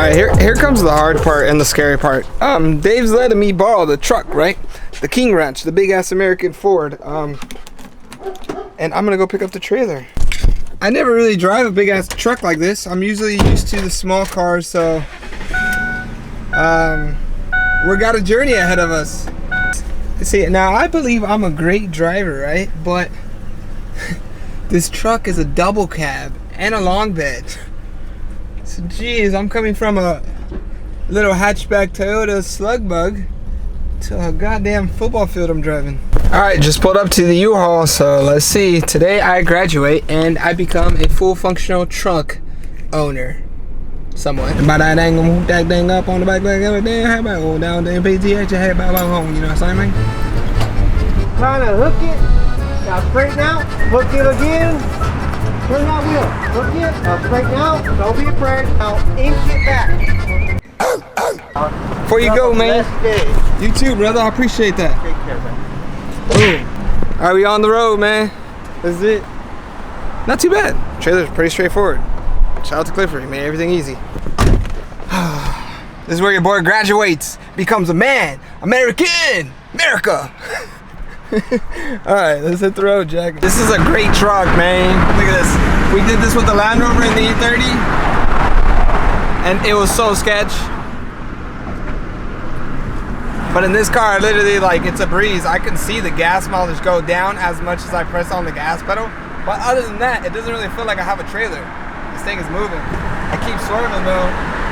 Alright, here comes the hard part and the scary part. Dave's letting me borrow the truck, right? The King Ranch, the big ass American Ford. And I'm gonna go pick up the trailer. I never really drive a big ass truck like this. I'm usually used to the small cars, so we got a journey ahead of us. See, now I believe I'm a great driver, right? But this truck is a double cab and a long bed. So geez, I'm coming from a little hatchback Toyota slug bug to a goddamn football field I'm driving. Alright, just pulled up to the U-Haul, so let's see. Today I graduate and I become a full functional truck owner. Somewhat. About that dang that thing up on the back like everything, how about go down there PTH, hey about home, you know what I'm saying? Trying to hook it, now straighten out, hook it again, turn that wheel, hook it, now straighten out, don't be afraid, now inch it back. Before you go, man. You too, brother, I appreciate that. Take care, man. Boom. Alright, we on the road, man. This is it. Not too bad. Trailer's pretty straightforward. Shout out to Clifford, he made everything easy. This is where your boy graduates, becomes a man, America. Alright, let's hit the road, Jack. This is a great truck, man. Look at this. We did this with the Land Rover in the E30, and it was so sketch. But in this car, literally, like, it's a breeze. I can see the gas mileage go down as much as I press on the gas pedal. But other than that, it doesn't really feel like I have a trailer. This thing is moving. I keep swerving though,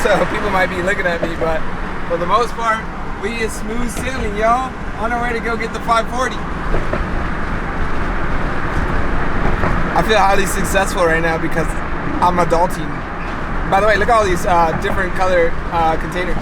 so people might be looking at me, but for the most part, we is smooth sailing, y'all. On our way to go get the 540. I feel highly successful right now because I'm adulting. By the way, look at all these different color containers.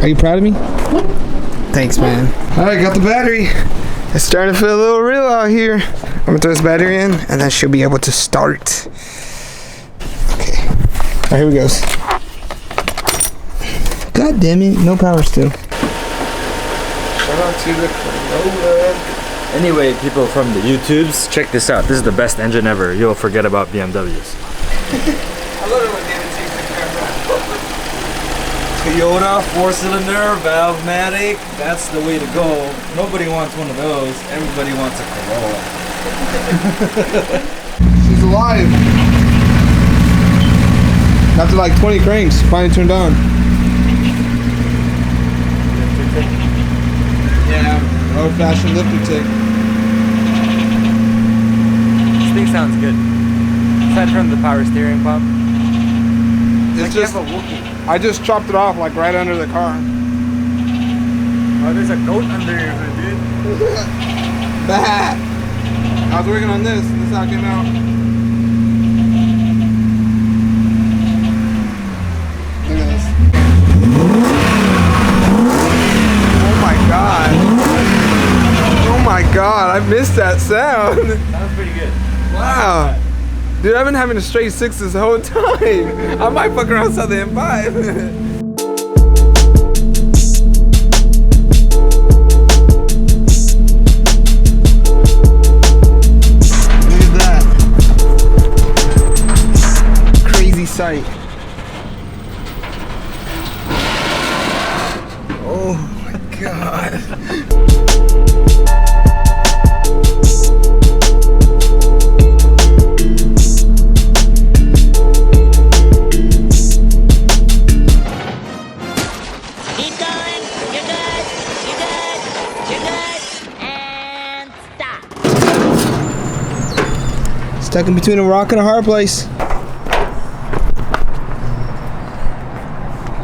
Are you proud of me? Thanks, man. Alright, got the battery. It's starting to feel a little real out here. I'm gonna throw this battery in and then she'll be able to start. Okay. Alright, here we go. God damn it, no power still. Shout out to the Corolla. Anyway, people from the YouTubes, check this out. This is the best engine ever. You'll forget about BMWs. I love it when David takes the camera. Toyota, 4-cylinder, Valve-matic, that's the way to go. Nobody wants one of those. Everybody wants a Corolla. She's alive. After like 20 cranks, finally turned on. Yeah, old-fashioned lifter tick. This thing sounds good. Aside from the power steering pump. It's just a Wookiee. I just chopped it off like right under the car. Oh, there's a goat under here, dude. Bah! I was working on this. This is how it came out. Look at this. Oh my god. Oh my god, I missed that sound. That was pretty good. Wow. Dude, I've been having a straight 6 this whole time. I might fuck around south of the M5. Look at that. Crazy sight. Oh my god. Stuck in between a rock and a hard place.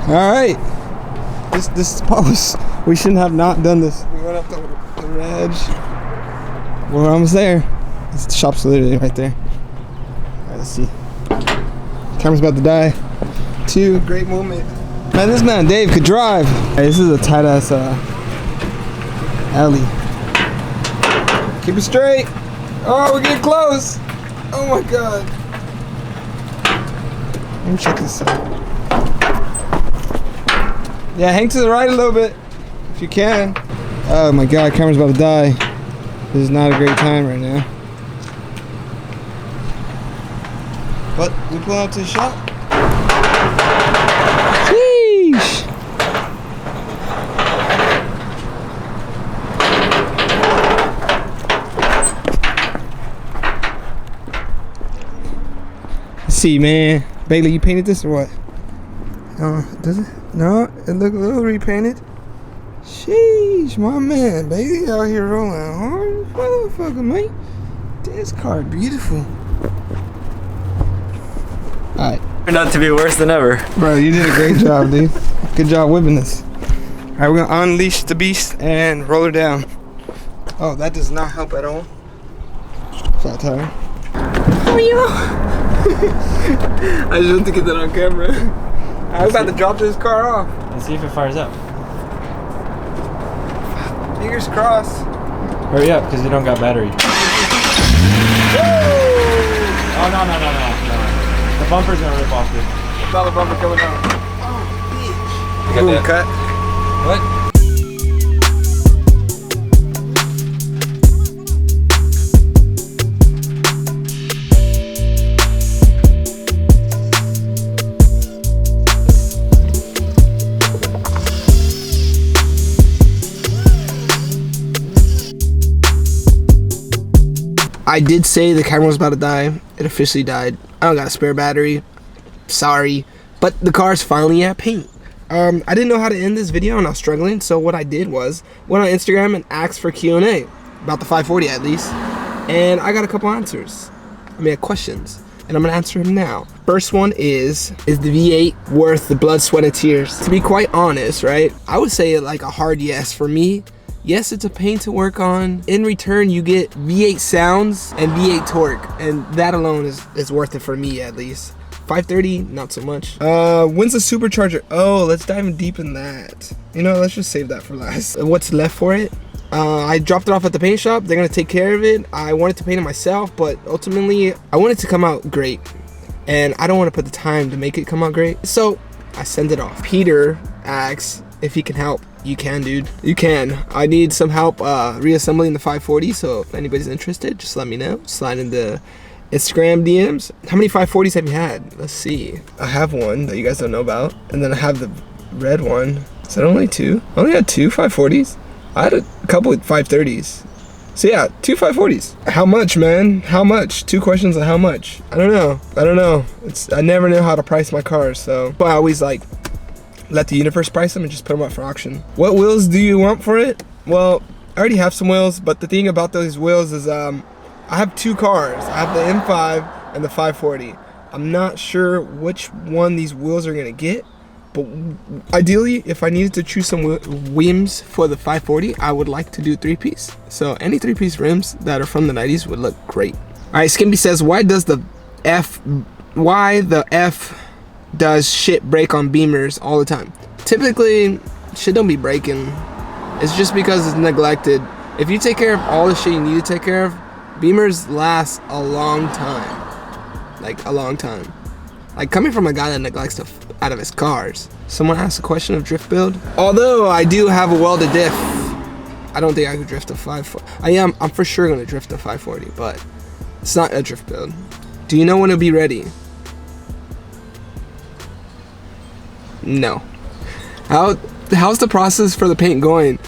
Alright. This pose. We shouldn't have not done this. We went up the edge. We're almost there. The shop's literally right there. Alright, let's see. Camera's about to die. Two, great moment. Man, this man Dave could drive. Hey, this is a tight ass alley. Keep it straight. Oh, we're getting close. Oh my god. Let me check this out. Yeah, hang to the right a little bit if you can. Oh my god, camera's about to die. This is not a great time right now. But we pull out to the shop. Sheesh! Let's see, man. Bailey, you painted this or what? Does it? No, it look a little repainted. Sheesh, my man, Bailey out here rolling hard, motherfucker, mate. This car beautiful. Alright. Turned out to be worse than ever. Bro, you did a great job, dude. Good job whipping this. Alright, we're gonna unleash the beast and roll her down. Oh, that does not help at all. Flat tire. How are you? I just want to get that on camera. I'm about to drop this car off. Let's see if it fires up. Fingers crossed. Hurry up, because you don't got battery. Oh, no. The bumper's gonna rip off, dude. Saw the bumper coming out. Oh, bitch. Boom, cut. What? I did say the camera was about to die. It officially died. I don't got a spare battery. Sorry. But the car's finally at paint. I didn't know how to end this video and I was struggling. So what I did was went on Instagram and asked for Q&A. About the 540 at least. And I got a couple answers. Questions. And I'm going to answer them now. First one is the V8 worth the blood, sweat, and tears? To be quite honest, right? I would say like a hard yes for me. Yes, it's a pain to work on. In return, you get V8 sounds and V8 torque, and that alone is worth it for me at least. 530, not so much. When's the supercharger? Oh, let's dive in deep in that. You know, let's just save that for last. What's left for it? I dropped it off at the paint shop. They're gonna take care of it. I wanted to paint it myself, but ultimately, I want it to come out great. And I don't want to put the time to make it come out great. So, I send it off. Peter asks if he can help. You can, dude. You can. I need some help reassembling the 540, so if anybody's interested, just let me know. Slide in the Instagram DMs. How many 540s have you had? Let's see. I have one that you guys don't know about, and then I have the red one. Is that only two? I only had two 540s. I had a couple of 530s. So yeah, two 540s. How much, man? How much? Two questions of how much? I don't know. I never know how to price my cars, so. But I always like let the universe price them and just put them up for auction. What wheels do you want for it? Well, I already have some wheels, but the thing about those wheels is I have two cars. I have the M5 and the 540. I'm not sure which one these wheels are gonna get, but ideally, if I needed to choose some rims for the 540, I would like to do 3-piece. So any 3-piece rims that are from the 90s would look great. All right, Skimpy says, why the F does shit break on Beamers all the time? Typically, shit don't be breaking. It's just because it's neglected. If you take care of all the shit you need to take care of, Beamers last a long time. Like a long time. Like coming from a guy that neglects stuff out of his cars. Someone asked a question of drift build. Although I do have a welded diff, I don't think I could drift a 540. I'm for sure gonna drift a 540, but it's not a drift build. Do you know when it'll be ready? No. How's the process for the paint going?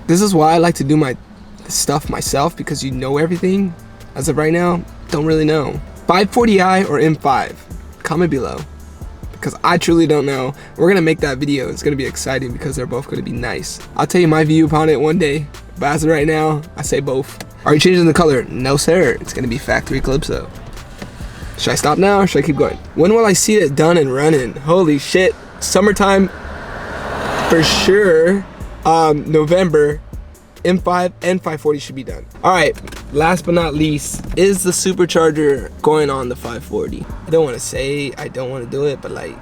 This is why I like to do my stuff myself, because you know everything. As of right now, don't really know. 540i or M5? Comment below, because I truly don't know. We're gonna make that video. It's gonna be exciting because they're both gonna be nice. I'll tell you my view upon it one day, but as of right now, I say both. Are you changing the color? No sir, it's gonna be factory Calypso. Should I stop now or should I keep going? When will I see it done and running? Holy shit, summertime for sure. November, M5 and 540 should be done. All right, last but not least, is the supercharger going on the 540? I don't want to say I don't want to do it, but like,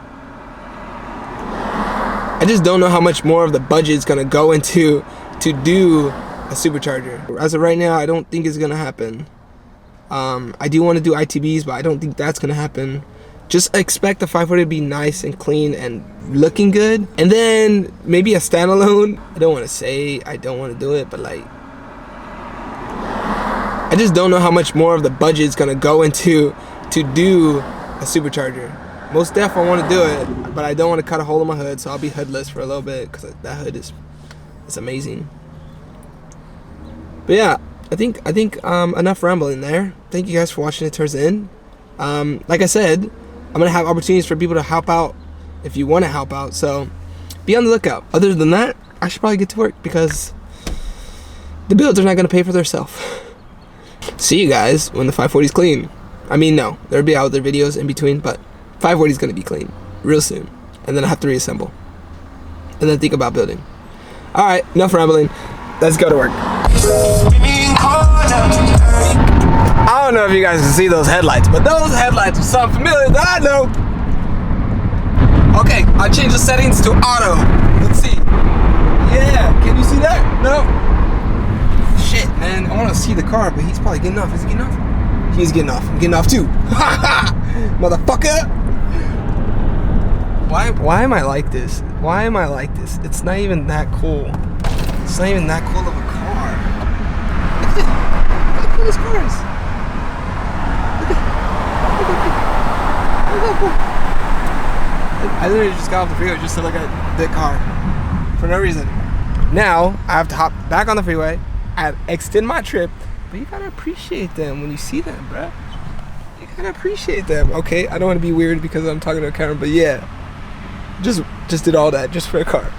I just don't know how much more of the budget is gonna go into to do a supercharger. As of right now, I don't think it's gonna happen. I do want to do ITBs, but I don't think that's gonna happen. Just expect the 540 to be nice and clean and looking good, and then maybe a standalone. I don't want to say I don't want to do it, but like, I just don't know how much more of the budget is gonna go into to do a supercharger. Most def I want to do it, but I don't want to cut a hole in my hood, so I'll be hoodless for a little bit because that hood is amazing. But yeah, I think enough rambling there. Thank you guys for watching it towards the end. Like I said, I'm gonna have opportunities for people to help out if you want to help out, so be on the lookout. Other than that, I should probably get to work because the builds are not gonna pay for themselves. See you guys when the 540 is clean. I mean, no, there'll be other videos in between, but 540 is gonna be clean real soon, and then I have to reassemble and then think about building. All right, enough rambling. Let's go to work. I don't know if you guys can see those headlights, but those headlights are something familiar that I know. Okay, I changed the settings to auto. Let's see. Yeah, can you see that? No. Shit, man, I want to see the car, but he's probably getting off. Is he getting off? He's getting off. I'm getting off too. Motherfucker. Why am I like this? Why am I like this? It's not even that cool. It's not even that cool of a car. Look at how cool this car is. Look how cool. I literally just got off the freeway just to look at that car for no reason. Now I have to hop back on the freeway and extend my trip. But you gotta appreciate them when you see them, bruh. You gotta appreciate them. Okay, I don't want to be weird because I'm talking to a camera, but yeah, just did all that just for a car.